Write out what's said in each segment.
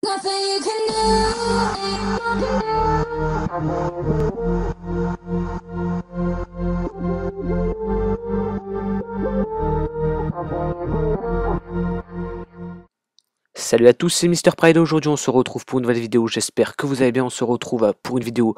Nothing you can do, Salut à tous, c'est Mister Pride. Aujourd'hui on se retrouve pour une nouvelle vidéo, j'espère que vous allez bien. On se retrouve pour une vidéo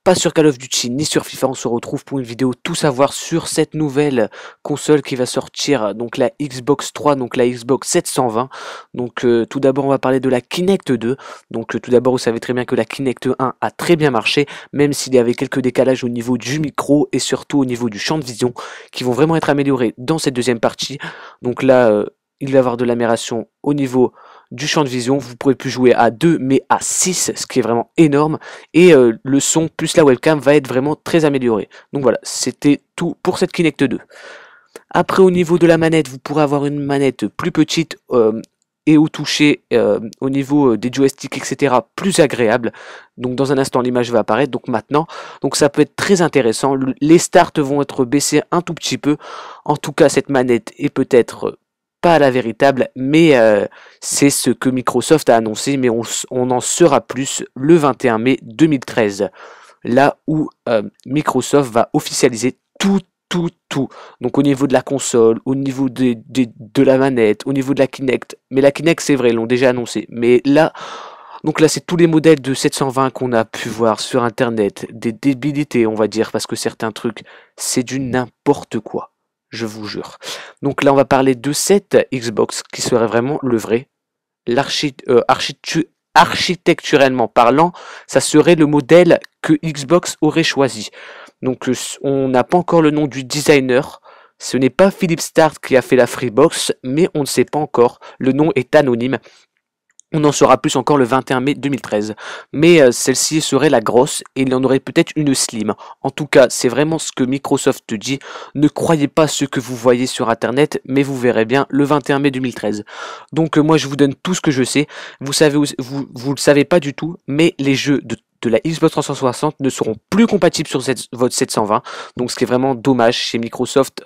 pas sur Call of Duty ni sur FIFA, on se retrouve pour une vidéo tout savoir sur cette nouvelle console qui va sortir, donc la Xbox 3, donc la Xbox 720. Donc tout d'abord on va parler de la Kinect 2. Donc tout d'abord vous savez très bien que la Kinect 1 a très bien marché, même s'il y avait quelques décalages au niveau du micro et surtout au niveau du champ de vision qui vont vraiment être améliorés dans cette deuxième partie. Donc là il va y avoir de l'amélioration au niveau du champ de vision, vous pourrez plus jouer à 2 mais à 6, ce qui est vraiment énorme, et le son plus la webcam va être vraiment très amélioré. Donc voilà, c'était tout pour cette Kinect 2. Après au niveau de la manette, vous pourrez avoir une manette plus petite et au toucher, au niveau des joysticks, etc., plus agréable. Donc dans un instant l'image va apparaître, donc maintenant, donc ça peut être très intéressant. Les starts vont être baissés un tout petit peu. En tout cas cette manette est peut-être pas la véritable, mais c'est ce que Microsoft a annoncé, mais on en saura plus le 21 mai 2013, là où Microsoft va officialiser tout. Donc au niveau de la console, au niveau de la manette, au niveau de la Kinect. Mais la Kinect, c'est vrai, ils l'ont déjà annoncé. Mais là, donc là, c'est tous les modèles de 720 qu'on a pu voir sur Internet, des débilités, on va dire, parce que certains trucs, c'est du n'importe quoi. Je vous jure. Donc là, on va parler de cette Xbox qui serait vraiment le vrai. Architecturellement parlant, ça serait le modèle que Xbox aurait choisi. Donc on n'a pas encore le nom du designer. Ce n'est pas Philip Stark qui a fait la Freebox, mais on ne sait pas encore. Le nom est anonyme. On en saura plus encore le 21 mai 2013. Mais celle-ci serait la grosse et il y en aurait peut-être une slim. En tout cas, c'est vraiment ce que Microsoft dit. Ne croyez pas ce que vous voyez sur Internet, mais vous verrez bien le 21 mai 2013. Donc moi, je vous donne tout ce que je sais. Vous savez, vous le savez pas du tout, mais les jeux de la Xbox 360 ne seront plus compatibles sur votre 720. Donc ce qui est vraiment dommage chez Microsoft.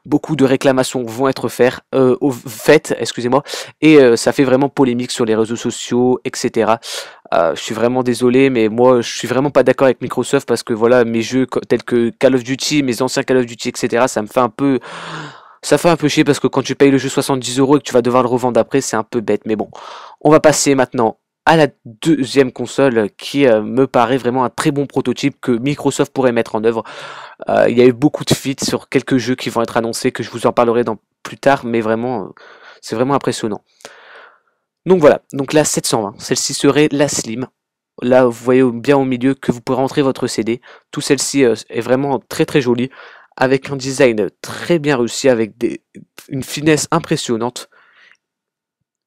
Beaucoup de réclamations vont être faites, excusez-moi, et ça fait vraiment polémique sur les réseaux sociaux, etc. Je suis vraiment désolé, mais moi je suis vraiment pas d'accord avec Microsoft parce que voilà, mes jeux tels que Call of Duty, mes anciens Call of Duty, etc. Ça fait un peu chier parce que quand tu payes le jeu 70 € et que tu vas devoir le revendre après, c'est un peu bête. Mais bon, on va passer maintenant à la deuxième console qui me paraît vraiment un très bon prototype que Microsoft pourrait mettre en œuvre. Il y a eu beaucoup de feats sur quelques jeux qui vont être annoncés, que je vous en parlerai plus tard, mais vraiment, c'est vraiment impressionnant. Donc voilà, donc la 720, celle-ci serait la Slim. Là, vous voyez bien au milieu que vous pourrez rentrer votre CD. Tout celle-ci est vraiment très jolie, avec un design très bien réussi, avec une finesse impressionnante.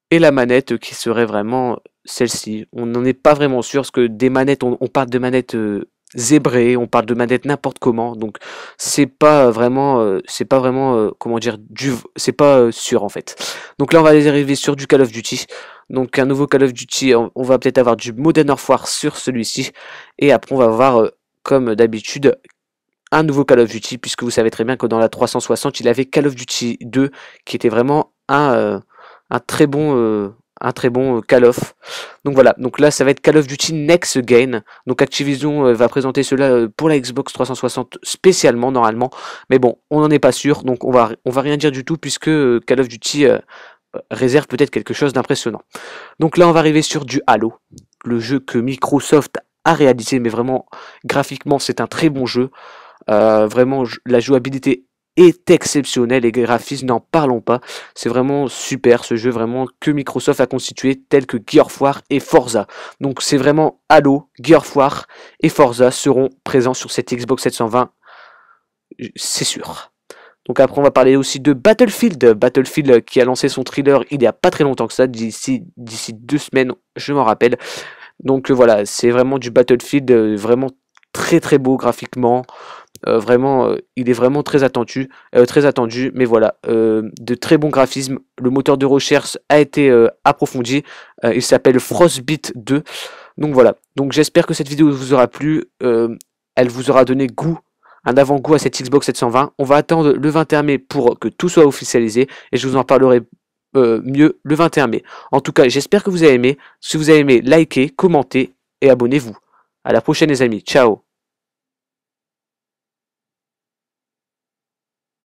Et la manette qui serait vraiment celle-ci. On n'en est pas vraiment sûr, parce que des manettes, on parle de manettes zébrées, on parle de manettes n'importe comment, donc c'est pas vraiment, comment dire, c'est pas sûr en fait. Donc là, on va arriver sur du Call of Duty. Donc un nouveau Call of Duty, on va peut-être avoir du Modern Warfare sur celui-ci, et après on va avoir, comme d'habitude, un nouveau Call of Duty, puisque vous savez très bien que dans la 360, il avait Call of Duty 2, qui était vraiment un très bon, Call of. Donc voilà, donc là ça va être Call of Duty Next Gen. Donc Activision va présenter cela pour la Xbox 360 spécialement normalement, mais bon, on n'en est pas sûr, donc on va rien dire du tout puisque Call of Duty réserve peut-être quelque chose d'impressionnant. Donc là on va arriver sur du Halo, le jeu que Microsoft a réalisé, mais vraiment graphiquement c'est un très bon jeu. Vraiment la jouabilité est exceptionnelle, les graphismes n'en parlons pas. C'est vraiment super ce jeu, vraiment que Microsoft a constitué, tel que Gears of War et Forza. Donc c'est vraiment Halo, Gears of War et Forza seront présents sur cette Xbox 720, c'est sûr. Donc après on va parler aussi de Battlefield qui a lancé son thriller il y a pas très longtemps que ça, d'ici 2 semaines, je m'en rappelle. Donc voilà, c'est vraiment du Battlefield, vraiment très beau graphiquement. Vraiment, il est vraiment très attendu, mais voilà, de très bons graphismes. Le moteur de recherche a été approfondi. Il s'appelle Frostbite 2. Donc voilà. Donc j'espère que cette vidéo vous aura plu. Elle vous aura donné un avant-goût à cette Xbox 720. On va attendre le 21 mai pour que tout soit officialisé et je vous en parlerai mieux le 21 mai. En tout cas, j'espère que vous avez aimé. Si vous avez aimé, likez, commentez et abonnez-vous. À la prochaine les amis. Ciao.